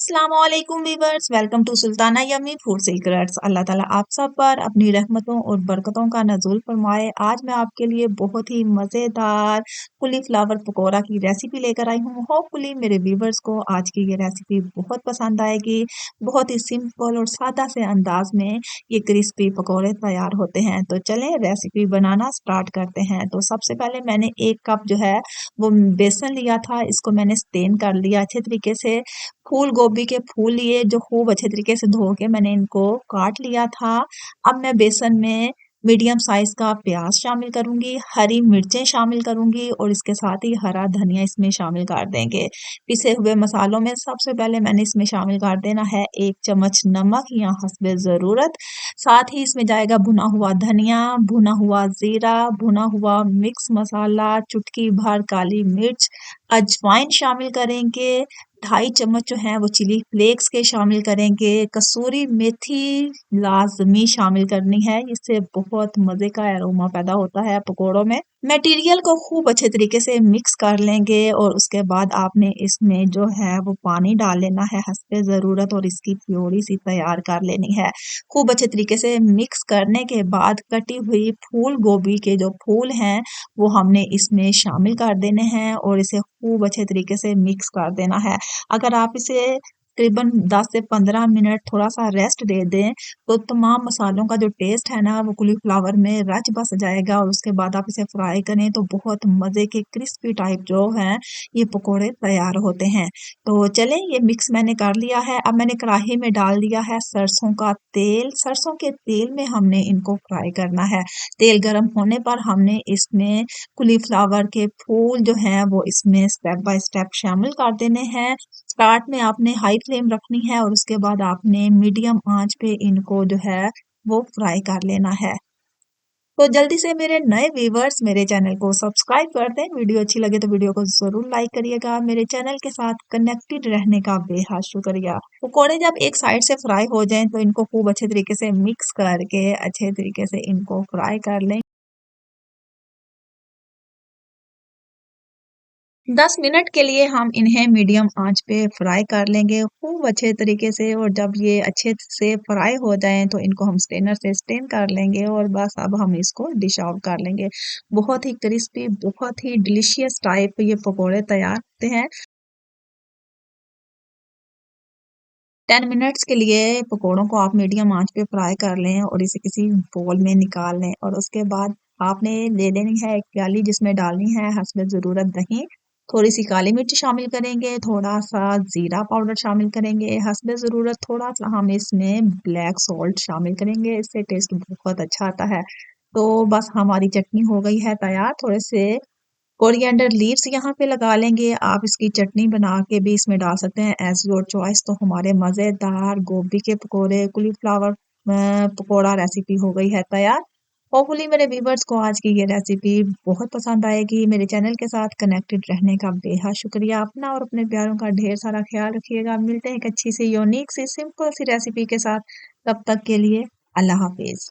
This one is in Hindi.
अस्सलामुअलैकुम viewers, welcome to Sultana yummy food secrets. अल्लाह ताला आप सब पर अपनी रहमतों और बरकतों का नज़ुल फरमाए। आज मैं आपके लिए बहुत ही मज़ेदार कुलीफ्लावर पकौड़ा की रेसिपी लेकर आई हूँ। होपफुली मेरे वीवर्स को आज की ये रेसिपी बहुत पसंद आएगी। बहुत ही सिंपल और सादा से अंदाज में ये क्रिस्पी पकौड़े तैयार होते हैं। तो चलें रेसिपी बनाना स्टार्ट करते हैं। तो सबसे पहले मैंने 1 कप जो है वो बेसन लिया था, इसको मैंने स्टेन कर लिया अच्छे तरीके से। फूल गोभी के फूल लिए जो खूब अच्छे तरीके से धो के मैंने इनको काट लिया था। अब मैं बेसन में मीडियम साइज का प्याज शामिल करूंगी, हरी मिर्चें शामिल करूंगी और इसके साथ ही हरा धनिया इसमें शामिल कर देंगे। पिसे हुए मसालों में सबसे पहले मैंने इसमें शामिल कर देना है 1 चम्मच नमक या हस्बे ज़रूरत। साथ ही इसमें जाएगा भुना हुआ धनिया, भुना हुआ जीरा, भुना हुआ मिक्स मसाला, चुटकी भर काली मिर्च, अजवाइन शामिल करेंगे। 2.5 चम्मच जो है वो चिली फ्लेक्स के शामिल करेंगे। कसूरी मेथी लाजमी शामिल करनी है, इससे बहुत मजे का अरोमा पैदा होता है पकोड़ों में। मटेरियल को खूब अच्छे तरीके से मिक्स कर लेंगे और उसके बाद आपने इसमें जो है वो पानी डाल लेना है हस्बे ज़रूरत और इसकी प्योरी सी तैयार कर लेनी है। खूब अच्छे तरीके से मिक्स करने के बाद कटी हुई फूल गोभी के जो फूल हैं वो हमने इसमें शामिल कर देने हैं और इसे खूब अच्छे तरीके से मिक्स कर देना है। अगर आप इसे तकरीबन 10 से 15 मिनट थोड़ा-सा रेस्ट दे दें, तो तमाम मसालों का जो टेस्ट है ना, वो कॉलीफ्लावर में रच बस जाएगा और उसके बाद आप इसे फ्राई करें तो बहुत मज़े के क्रिस्पी टाइप जो हैं, ये पकोड़े तैयार होते हैं। तो चलें ये मिक्स मैंने कर लिया है, अब मैंने कढ़ाई में डाल दिया है सरसों का तेल। सरसों के तेल में हमने इनको फ्राई करना है। तेल गरम होने पर हमने इसमें कॉलीफ्लावर के फूल जो हैं वो इसमें स्टेप बाय स्टेप शामिल कर देने हैं। स्टार्ट में आपने हाई फ्लेम रखनी है और उसके बाद आपने मीडियम आंच पे इनको जो है वो फ्राई कर लेना है। तो जल्दी से मेरे नए व्यूवर्स मेरे चैनल को सब्सक्राइब कर दें। वीडियो अच्छी लगे तो वीडियो को ज़रूर लाइक करिएगा। मेरे चैनल के साथ कनेक्टेड रहने का बेहद शुक्रिया। पकौड़े जब एक साइड से फ्राई हो जाएं तो इनको खूब अच्छे तरीके से मिक्स करके अच्छे तरीके से इनको फ्राई कर लें। 10 मिनट के लिए हम इन्हें मीडियम आंच पे फ्राई कर लेंगे खूब अच्छे तरीके से और जब ये अच्छे से फ्राई हो जाएं तो इनको हम स्टेनर से स्टेन कर लेंगे और बस अब हम इसको डिश आउट कर लेंगे। बहुत ही क्रिस्पी, बहुत ही डिलीशियस टाइप ये पकोड़े तैयार होते हैं। 10 मिनट्स के लिए पकोड़ों को आप मीडियम आंच पे फ्राई कर लें और इसे किसी बोल में निकाल लें और उसके बाद आपने ले लेनी है एक प्याली जिसमें डालनी है हस्बे ज़रूरत दही, थोड़ी सी काली मिर्च शामिल करेंगे, थोड़ा सा जीरा पाउडर शामिल करेंगे, हस्बे ज़रूरत थोड़ा सा हम इसमें ब्लैक सॉल्ट शामिल करेंगे, इससे टेस्ट बहुत अच्छा आता है। तो बस हमारी चटनी हो गई है तैयार। थोड़े से कोरिएंडर लीव्स यहाँ पे लगा लेंगे। आप इसकी चटनी बना के भी इसमें डाल सकते हैं एज योर चॉइस। तो हमारे मज़ेदार गोभी के पकोड़े कुलीफ्लावर पकोड़ा रेसिपी हो गई है तैयार। होपफुली मेरे व्यूवर्स को आज की ये रेसिपी बहुत पसंद आएगी। मेरे चैनल के साथ कनेक्टेड रहने का बेहद शुक्रिया। अपना और अपने प्यारों का ढेर सारा ख्याल रखिएगा। मिलते हैं एक अच्छी सी यूनिक सी सिंपल सी रेसिपी के साथ। तब तक के लिए अल्लाह हाफिज।